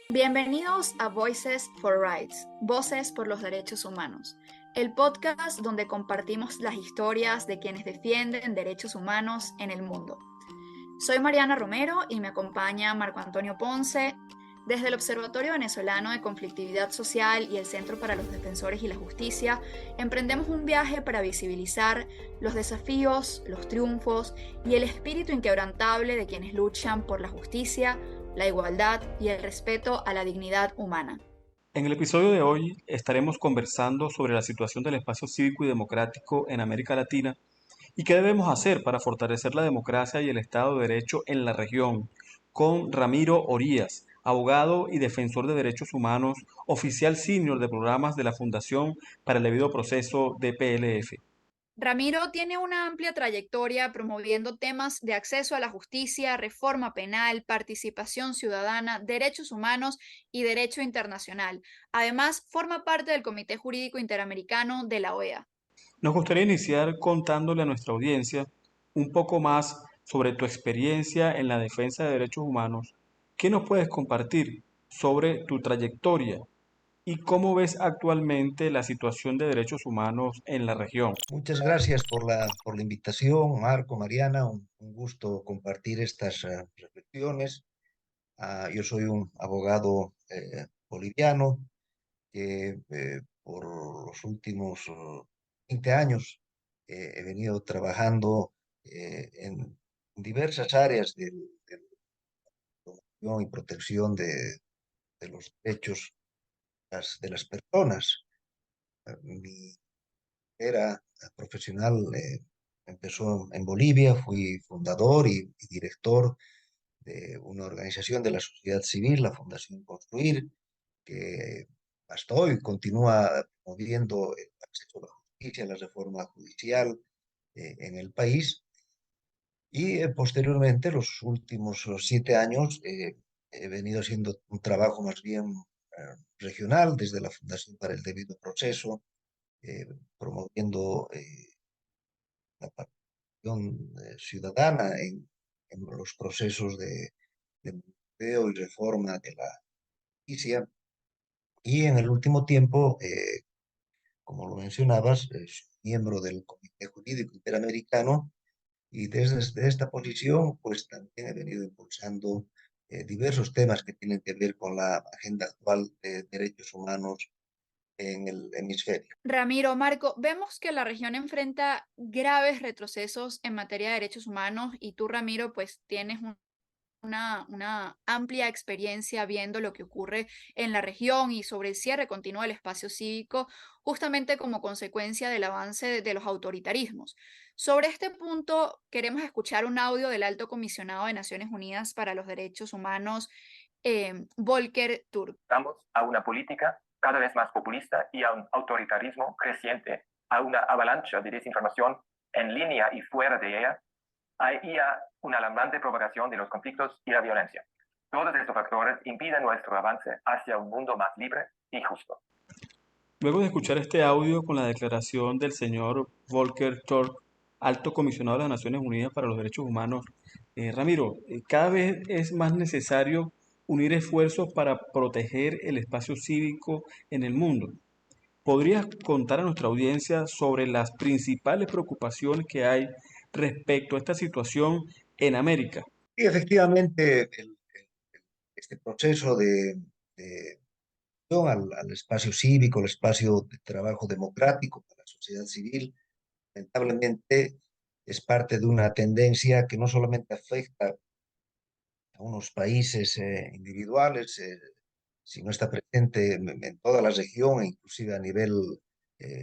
Bienvenidos a Voices for Rights, Voces por los Derechos Humanos, el podcast donde compartimos las historias de quienes defienden derechos humanos en el mundo. Soy Mariana Romero y me acompaña Marco Antonio Ponce. Desde el Observatorio Venezolano de Conflictividad Social y el Centro para los Defensores y la Justicia, emprendemos un viaje para visibilizar los desafíos, los triunfos y el espíritu inquebrantable de quienes luchan por la justicia, la igualdad y el respeto a la dignidad humana. En el episodio de hoy estaremos conversando sobre la situación del espacio cívico y democrático en América Latina y qué debemos hacer para fortalecer la democracia y el Estado de Derecho en la región, con Ramiro Orías, abogado y defensor de derechos humanos, oficial senior de programas de la Fundación para el Debido Proceso de PLF. Ramiro tiene una amplia trayectoria promoviendo temas de acceso a la justicia, reforma penal, participación ciudadana, derechos humanos y derecho internacional. Además, forma parte del Comité Jurídico Interamericano de la OEA. Nos gustaría iniciar contándole a nuestra audiencia un poco más sobre tu experiencia en la defensa de derechos humanos. ¿Qué nos puedes compartir sobre tu trayectoria y cómo ves actualmente la situación de derechos humanos en la región? Muchas gracias por la invitación, Marco, Mariana. Un gusto compartir estas reflexiones. Yo soy un abogado boliviano que por los últimos 20 años he venido trabajando en diversas áreas de promoción y protección de los derechos de las personas. Mi era profesional empezó en Bolivia, fui fundador y director de una organización de la sociedad civil, la Fundación Construir, que hasta hoy continúa promoviendo el acceso a la justicia, la reforma judicial en el país. Y posteriormente, los últimos 7 años, he venido haciendo un trabajo más bien regional desde la Fundación para el Debido Proceso, eh, promoviendo la participación ciudadana en los procesos de monitoreo y reforma de la justicia. Y en el último tiempo, como lo mencionabas, es miembro del Comité Jurídico Interamericano y desde esta posición, pues también he venido impulsando diversos temas que tienen que ver con la agenda actual de derechos humanos en el hemisferio. Ramiro, Marco, vemos que la región enfrenta graves retrocesos en materia de derechos humanos y tú, Ramiro, pues tienes una amplia experiencia viendo lo que ocurre en la región y sobre el cierre continuo del espacio cívico, justamente como consecuencia del avance de los autoritarismos. Sobre este punto, queremos escuchar un audio del Alto Comisionado de Naciones Unidas para los Derechos Humanos, Volker Turk. Vamos a una política cada vez más populista y a un autoritarismo creciente, a una avalancha de desinformación en línea y fuera de ella, y a una alarmante propagación de los conflictos y la violencia. Todos estos factores impiden nuestro avance hacia un mundo más libre y justo. Luego de escuchar este audio con la declaración del señor Volker Turk, alto comisionado de las Naciones Unidas para los Derechos Humanos, Ramiro, cada vez es más necesario unir esfuerzos para proteger el espacio cívico en el mundo. ¿Podrías contar a nuestra audiencia sobre las principales preocupaciones que hay respecto a esta situación en América? Y efectivamente, este proceso de al espacio cívico, el espacio de trabajo democrático para la sociedad civil, lamentablemente es parte de una tendencia que no solamente afecta a unos países individuales, sino está presente en toda la región e inclusive a nivel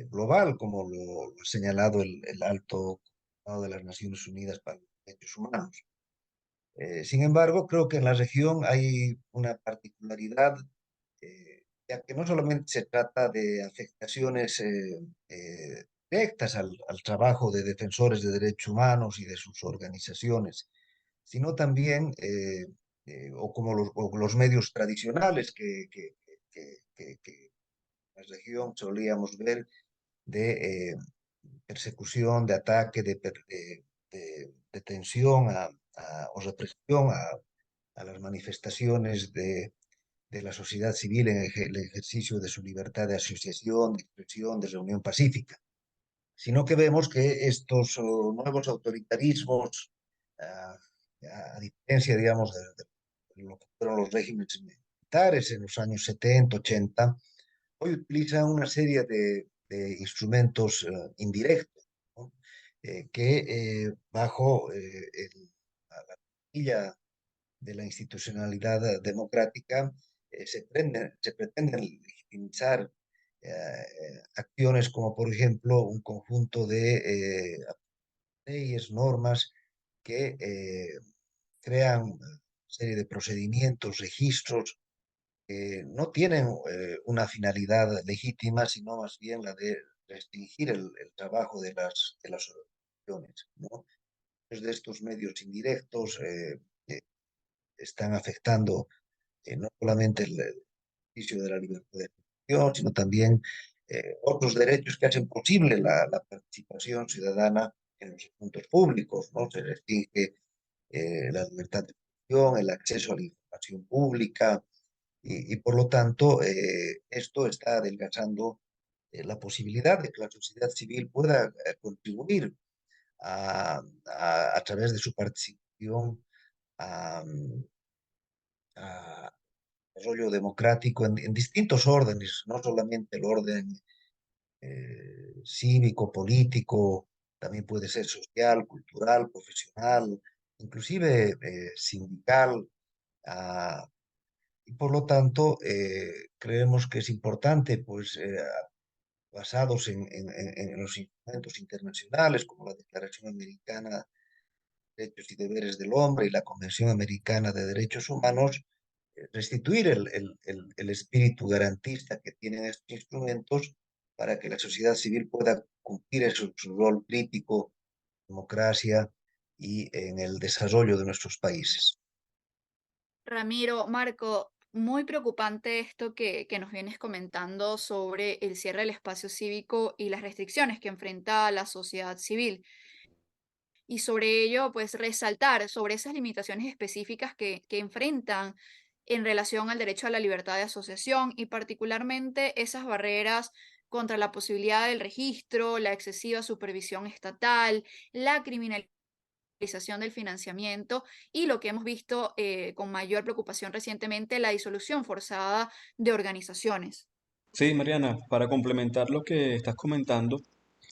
global, como lo ha señalado el alto comisionado de las Naciones Unidas para los Derechos Humanos. Sin embargo, creo que en la región hay una particularidad, ya que no solamente se trata de afectaciones directas al trabajo de defensores de derechos humanos y de sus organizaciones, sino también, o los medios tradicionales que en la región solíamos ver de persecución, de ataque, de detención o represión a las manifestaciones de de la sociedad civil en el ejercicio de su libertad de asociación, de expresión, de reunión pacífica, sino que vemos que estos nuevos autoritarismos, ah, a diferencia, digamos, de lo que fueron los regímenes militares en los años 70, 80, hoy utilizan una serie de instrumentos indirectos, ¿no? Que bajo la guía de la institucionalidad democrática se pretenden legitimizar acciones como, por ejemplo, un conjunto de leyes, normas que crean una serie de procedimientos, registros que no tienen una finalidad legítima, sino más bien la de restringir el trabajo de las organizaciones, ¿no? Desde estos medios indirectos están afectando no solamente el ejercicio de la libertad de expresión, sino también otros derechos que hacen posible la participación ciudadana en los asuntos públicos, ¿no? Se restringe la libertad de expresión, el acceso a la información pública, y por lo tanto esto está adelgazando la posibilidad de que la sociedad civil pueda contribuir a través de su participación a, a desarrollo democrático en distintos órdenes, no solamente el orden cívico, político, también puede ser social, cultural, profesional, inclusive sindical, ah, y por lo tanto creemos que es importante, pues, basados en los instrumentos internacionales como la Declaración Americana de Derechos y Deberes del Hombre y la Convención Americana de Derechos Humanos, restituir el espíritu garantista que tienen estos instrumentos para que la sociedad civil pueda cumplir su rol crítico, democracia y en el desarrollo de nuestros países. Ramiro, Marco, muy preocupante esto que nos vienes comentando sobre el cierre del espacio cívico y las restricciones que enfrenta la sociedad civil. Y sobre ello, pues resaltar sobre esas limitaciones específicas que enfrentan en relación al derecho a la libertad de asociación y particularmente esas barreras contra la posibilidad del registro, la excesiva supervisión estatal, la criminalización del financiamiento y lo que hemos visto con mayor preocupación recientemente, la disolución forzada de organizaciones. Sí, Mariana, para complementar lo que estás comentando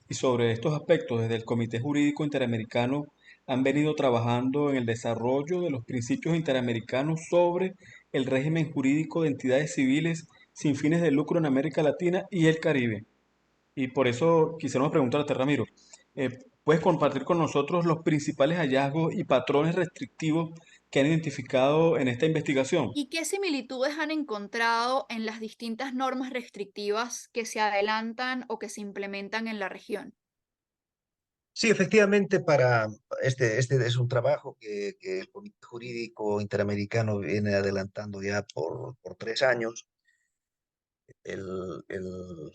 y sobre estos aspectos, desde el Comité Jurídico Interamericano han venido trabajando en el desarrollo de los principios interamericanos sobre el régimen jurídico de entidades civiles sin fines de lucro en América Latina y el Caribe. Y por eso quisiéramos preguntarte, Ramiro, eh, ¿puedes compartir con nosotros los principales hallazgos y patrones restrictivos que han identificado en esta investigación? ¿Y qué similitudes han encontrado en las distintas normas restrictivas que se adelantan o que se implementan en la región? Sí, efectivamente, este es un trabajo que el Comité Jurídico Interamericano viene adelantando ya por 3 años. El, el,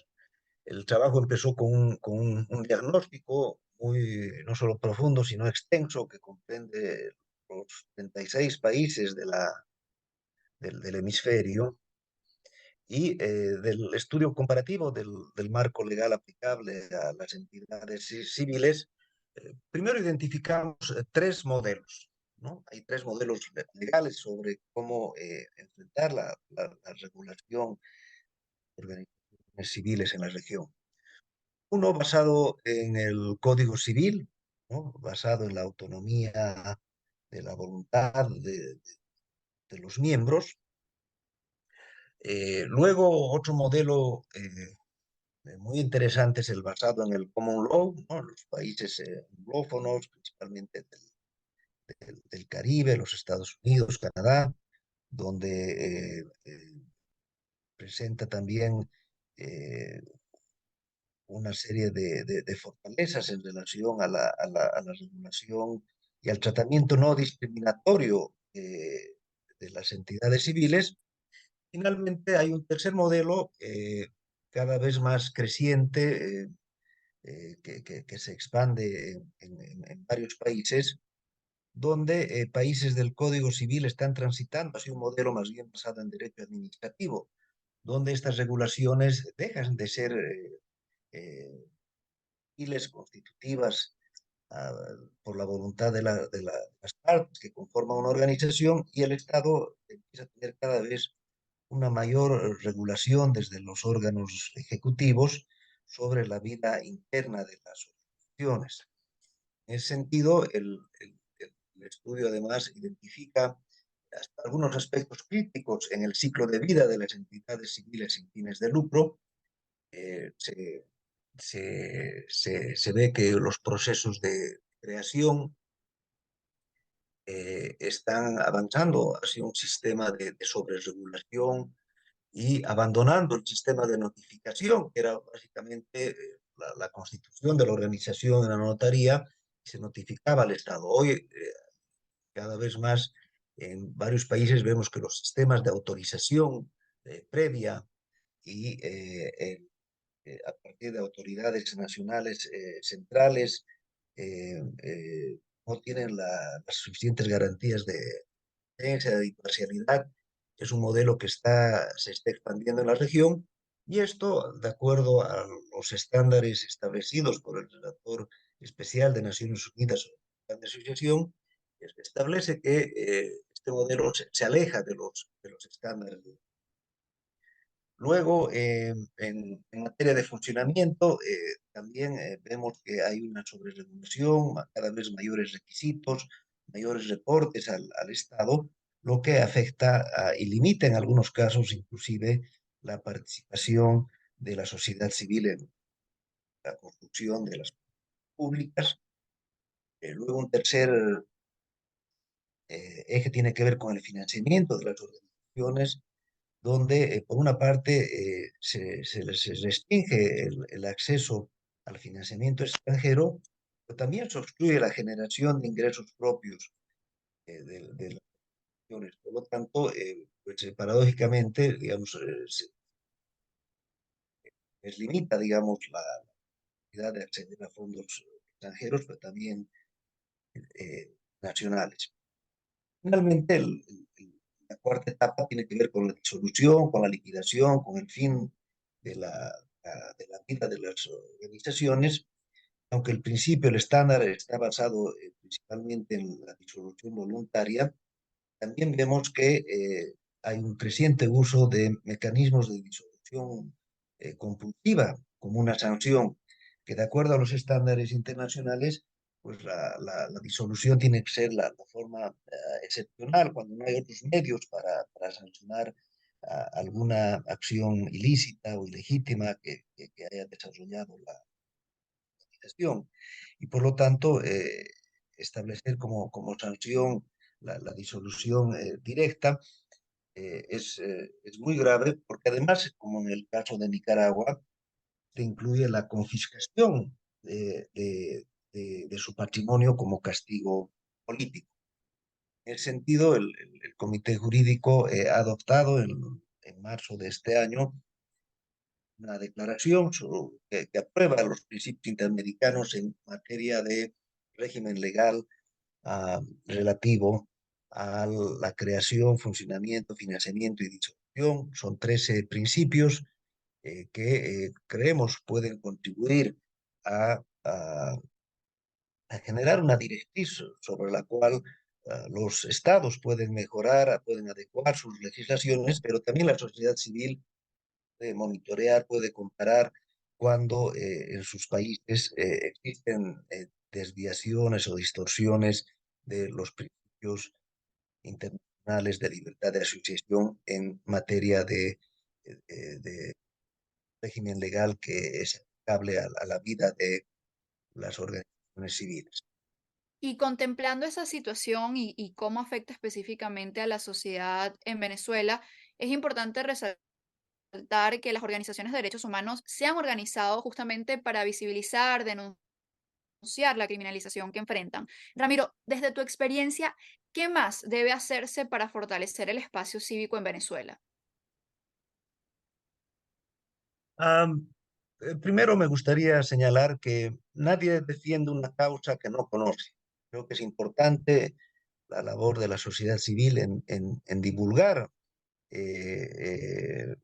el trabajo empezó con un diagnóstico muy, no solo profundo, sino extenso, que comprende los 36 países del hemisferio y del estudio comparativo del marco legal aplicable a las entidades civiles. Primero identificamos tres modelos, ¿no? Hay tres modelos legales sobre cómo enfrentar la regulación de organizaciones civiles en la región. Uno basado en el Código Civil, ¿no? Basado en la autonomía de la voluntad de los miembros. Luego, otro modelo muy interesante es el basado en el Common Law, ¿no? Los países anglófonos, principalmente del Caribe, los Estados Unidos, Canadá, donde presenta también eh, una serie de fortalezas en relación a la regulación y al tratamiento no discriminatorio de las entidades civiles. Finalmente, hay un tercer modelo cada vez más creciente que se expande en varios países, donde países del Código Civil están transitando hacia un modelo más bien basado en derecho administrativo, donde estas regulaciones dejan de ser constitutivas por la voluntad de las partes que conforman una organización, y el Estado empieza a tener cada vez una mayor regulación desde los órganos ejecutivos sobre la vida interna de las organizaciones. En ese sentido, el estudio además identifica hasta algunos aspectos críticos en el ciclo de vida de las entidades civiles sin fines de lucro. Se ve que los procesos de creación están avanzando hacia un sistema de sobreregulación y abandonando el sistema de notificación, que era básicamente la constitución de la organización en la notaría, y se notificaba al Estado. Hoy, cada vez más, en varios países vemos que los sistemas de autorización previa y a partir de autoridades nacionales centrales no tienen las suficientes garantías de independencia, de imparcialidad. Es un modelo que se está expandiendo en la región, y esto, de acuerdo a los estándares establecidos por el relator especial de Naciones Unidas sobre la asociación, establece que este modelo se aleja de los estándares. Luego, en materia de funcionamiento, también vemos que hay una sobreregulación, cada vez mayores requisitos, mayores reportes al Estado, lo que afecta y limita en algunos casos inclusive la participación de la sociedad civil en la construcción de las públicas. Luego, un tercer eje tiene que ver con el financiamiento de las organizaciones, donde por una parte se les restringe el acceso al financiamiento extranjero, pero también se obstruye la generación de ingresos propios de las naciones. Por lo tanto, pues, paradójicamente, digamos, les limita, digamos, la posibilidad de acceder a fondos extranjeros, pero también nacionales. Finalmente, la cuarta etapa tiene que ver con la disolución, con la liquidación, con el fin de la vida de las organizaciones. Aunque el principio, el estándar, está basado principalmente en la disolución voluntaria, también vemos que hay un creciente uso de mecanismos de disolución compulsiva como una sanción, que de acuerdo a los estándares internacionales, pues la disolución tiene que ser la forma excepcional, cuando no hay otros medios para sancionar alguna acción ilícita o ilegítima que haya desarrollado la organización. Y por lo tanto, establecer como sanción la disolución directa es muy grave, porque además, como en el caso de Nicaragua, te incluye la confiscación de su patrimonio como castigo político. En ese sentido, el Comité Jurídico ha adoptado en marzo de este año una declaración que aprueba los principios interamericanos en materia de régimen legal relativo a la creación, funcionamiento, financiamiento y disolución. Son 13 principios que creemos pueden contribuir a generar una directriz sobre la cual los estados pueden mejorar, pueden adecuar sus legislaciones, pero también la sociedad civil puede monitorear, puede comparar cuando en sus países existen desviaciones o distorsiones de los principios internacionales de libertad de asociación en materia de régimen legal que es aplicable a la vida de las organizaciones civiles. Y contemplando esa situación y cómo afecta específicamente a la sociedad en Venezuela, es importante resaltar que las organizaciones de derechos humanos se han organizado justamente para visibilizar, denunciar la criminalización que enfrentan. Ramiro, desde tu experiencia, ¿qué más debe hacerse para fortalecer el espacio cívico en Venezuela? Primero me gustaría señalar que nadie defiende una causa que no conoce. Creo que es importante la labor de la sociedad civil en divulgar eh,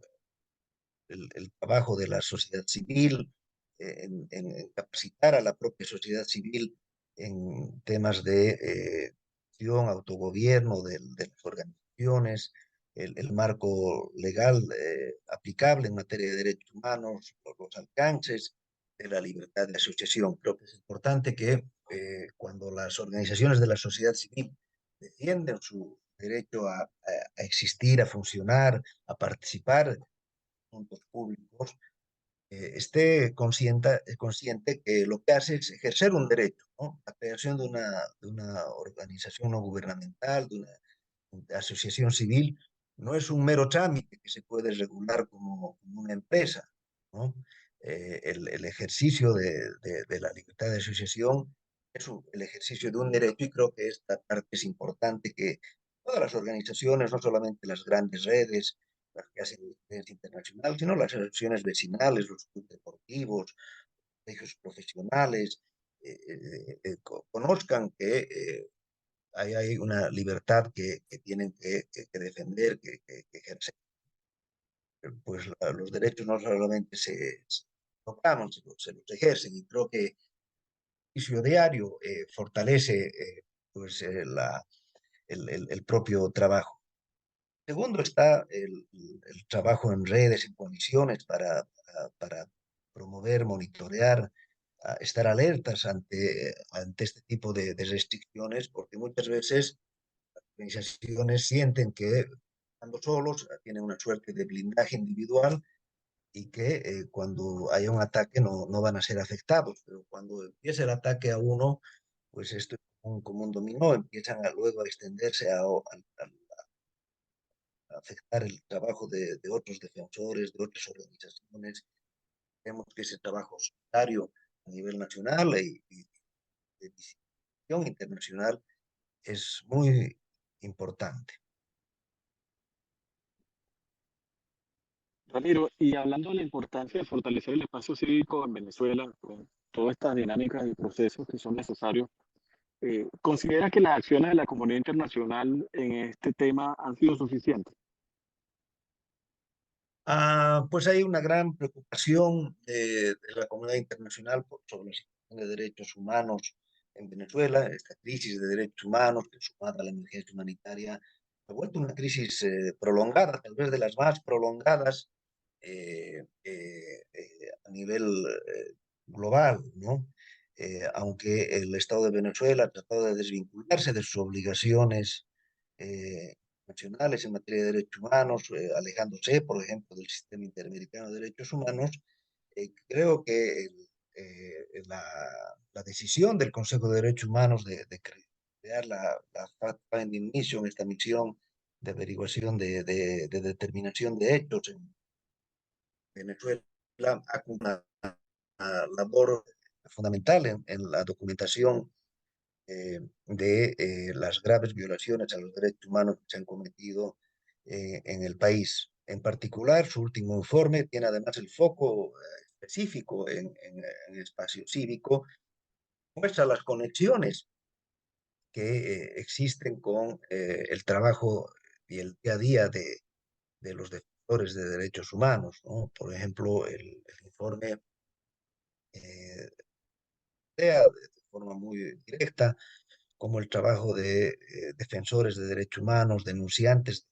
el trabajo de la sociedad civil, en capacitar a la propia sociedad civil en temas de autogobierno de las organizaciones, el marco legal aplicable en materia de derechos humanos, los alcances de la libertad de asociación. Creo que es importante que cuando las organizaciones de la sociedad civil defienden su derecho a existir, a funcionar, a participar asuntos públicos, consciente que lo que hace es ejercer un derecho, ¿no? La creación de una organización no gubernamental, de una asociación civil, no es un mero trámite que se puede regular como una empresa, ¿no? El ejercicio de la libertad de asociación es el ejercicio de un derecho y creo que esta parte es importante que todas las organizaciones, no solamente las grandes redes, las que hacen diferencia internacional, sino las asociaciones vecinales, los clubes deportivos, colegios profesionales, conozcan que hay una libertad que tienen que defender, que ejercer. Pues los derechos no solamente se proclaman, se los ejercen, y creo que el ejercicio diario fortalece pues, el propio trabajo. Segundo está el trabajo en redes, en coaliciones para promover, monitorear, estar alertas ante este tipo de restricciones, porque muchas veces las organizaciones sienten que estando solos tienen una suerte de blindaje individual y que cuando haya un ataque no van a ser afectados, pero cuando empieza el ataque a uno, pues esto es como un dominó, empiezan luego a extenderse a afectar el trabajo de otros defensores, de otras organizaciones. Vemos que ese trabajo solidario a nivel nacional y de visión internacional es muy importante. Ramiro, y hablando de la importancia de fortalecer el espacio cívico en Venezuela, con todas estas dinámicas y procesos que son necesarios, ¿considera que las acciones de la comunidad internacional en este tema han sido suficientes? Pues hay una gran preocupación de la comunidad internacional sobre la situación de derechos humanos en Venezuela, esta crisis de derechos humanos que sumada a la emergencia humanitaria ha vuelto una crisis prolongada, tal vez de las más prolongadas a nivel global, ¿no? Aunque el Estado de Venezuela ha tratado de desvincularse de sus obligaciones eh, nacionales en materia de derechos humanos, alejándose, por ejemplo, del sistema interamericano de derechos humanos, creo que la decisión del Consejo de Derechos Humanos de crear la Fact-Finding Mission, esta misión de averiguación de determinación de hechos en Venezuela, ha cumplido una labor fundamental en la documentación de las graves violaciones a los derechos humanos que se han cometido en el país. En particular, su último informe tiene además el foco específico en el espacio cívico, muestra las conexiones que existen con el trabajo y el día a día de los defensores de derechos humanos, ¿no? Por ejemplo, el informe de forma muy directa como el trabajo de defensores de derechos humanos, denunciantes,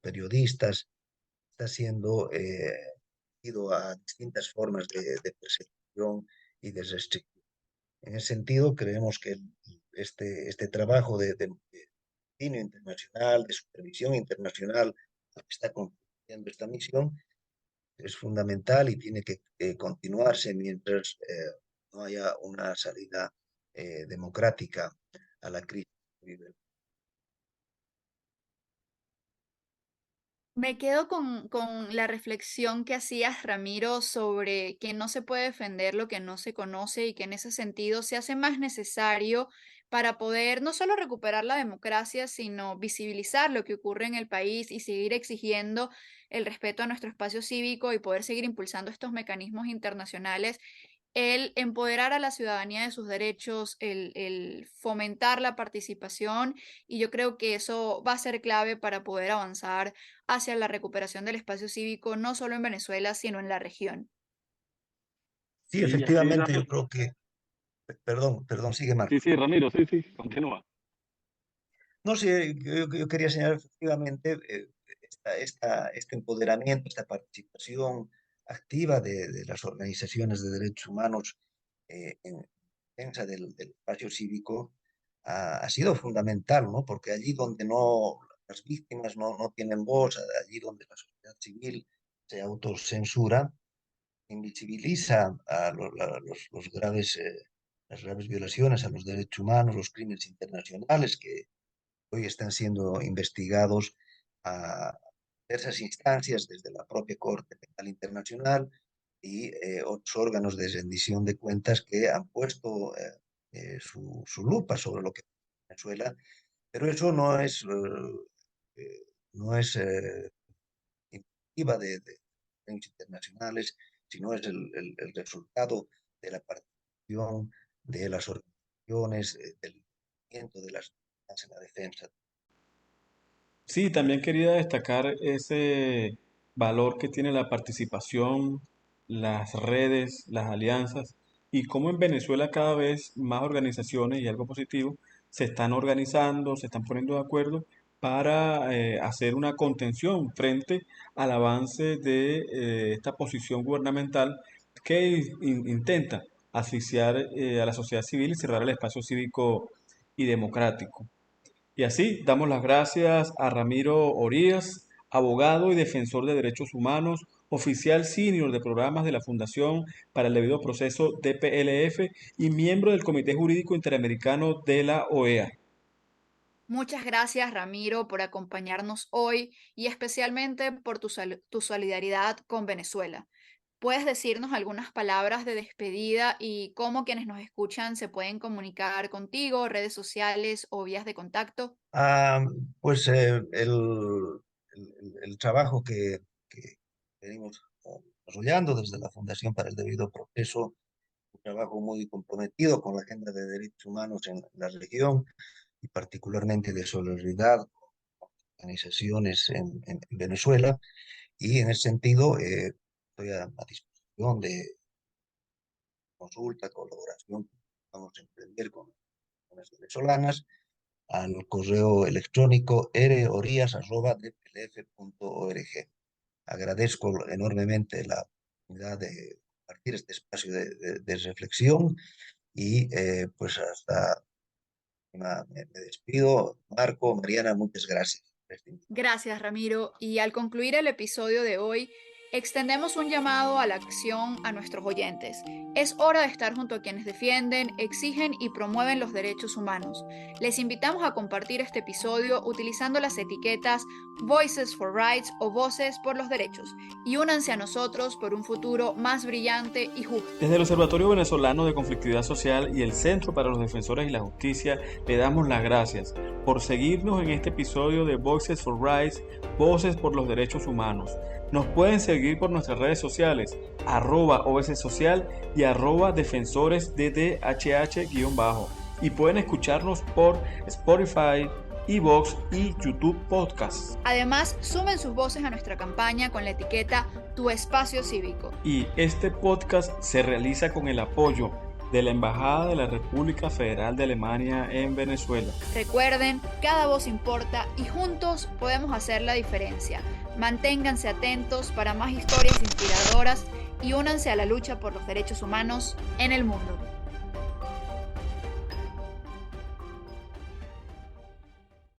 periodistas, está siendo ido a distintas formas de persecución y de restricción. En ese sentido, creemos que este trabajo de escrutinio internacional, de supervisión internacional, que está construyendo esta misión, es fundamental y tiene que continuarse mientras no haya una salida democrática a la crisis que vive. Me quedo con la reflexión que hacías, Ramiro, sobre que no se puede defender lo que no se conoce y que en ese sentido se hace más necesario para poder no solo recuperar la democracia, sino visibilizar lo que ocurre en el país y seguir exigiendo el respeto a nuestro espacio cívico y poder seguir impulsando estos mecanismos internacionales el empoderar a la ciudadanía de sus derechos, el fomentar la participación, y yo creo que eso va a ser clave para poder avanzar hacia la recuperación del espacio cívico, no solo en Venezuela, sino en la región. Sí, Sí, y así, efectivamente, yo Ramiro. creo que, perdón, sigue Sí, Marco. sí, Ramiro, sí, sí, continúa. No sé, yo quería señalar efectivamente este empoderamiento, esta participación activa de las organizaciones de derechos humanos en defensa del espacio cívico ha sido fundamental, ¿no? Porque allí donde las víctimas no tienen voz, allí donde la sociedad civil se autocensura, invisibiliza a las graves violaciones a los derechos humanos, los crímenes internacionales que hoy están siendo investigados a diversas instancias, desde la propia Corte Penal Internacional y otros órganos de rendición de cuentas que han puesto su lupa sobre lo que pasa en Venezuela, pero eso no es iniciativa de organismos internacionales, sino es el resultado de la participación de las organizaciones, del movimiento de las en la defensa. Sí, también quería destacar ese valor que tiene la participación, las redes, las alianzas y cómo en Venezuela cada vez más organizaciones, y algo positivo, se están organizando, se están poniendo de acuerdo para hacer una contención frente al avance de esta posición gubernamental que intenta asfixiar a la sociedad civil y cerrar el espacio cívico y democrático. Y así damos las gracias a Ramiro Orías, abogado y defensor de derechos humanos, oficial senior de programas de la Fundación para el Debido Proceso DPLF y miembro del Comité Jurídico Interamericano de la OEA. Muchas gracias, Ramiro, por acompañarnos hoy y especialmente por tu solidaridad con Venezuela. ¿Puedes decirnos algunas palabras de despedida y cómo quienes nos escuchan se pueden comunicar contigo, redes sociales o vías de contacto? Ah, pues el trabajo que venimos desarrollando desde la Fundación para el Debido Proceso, un trabajo muy comprometido con la agenda de derechos humanos en la región y particularmente de solidaridad con organizaciones en Venezuela. Y en ese sentido, estoy a disposición de consulta, colaboración que vamos a emprender con las venezolanas al correo electrónico rorías@dplf.org. Agradezco enormemente la oportunidad de compartir este espacio de reflexión y pues hasta me despido. Marco, Mariana, muchas gracias. Gracias, Ramiro. Y al concluir el episodio de hoy, extendemos un llamado a la acción a nuestros oyentes. Es hora de estar junto a quienes defienden, exigen y promueven los derechos humanos. Les invitamos a compartir este episodio utilizando las etiquetas Voices for Rights o Voces por los Derechos y únanse a nosotros por un futuro más brillante y justo. Desde el Observatorio Venezolano de Conflictividad Social y el Centro para los Defensores y la Justicia, le damos las gracias por seguirnos en este episodio de Voices for Rights, Voces por los Derechos Humanos. Nos pueden seguir por nuestras redes sociales, @OS Social y @DefensoresDDHH_. Y pueden escucharnos por Spotify, iVoox y YouTube Podcasts. Además, sumen sus voces a nuestra campaña con la etiqueta Tu Espacio Cívico. Y este podcast se realiza con el apoyo de la Embajada de la República Federal de Alemania en Venezuela. Recuerden, cada voz importa y juntos podemos hacer la diferencia. Manténganse atentos para más historias inspiradoras y únanse a la lucha por los derechos humanos en el mundo.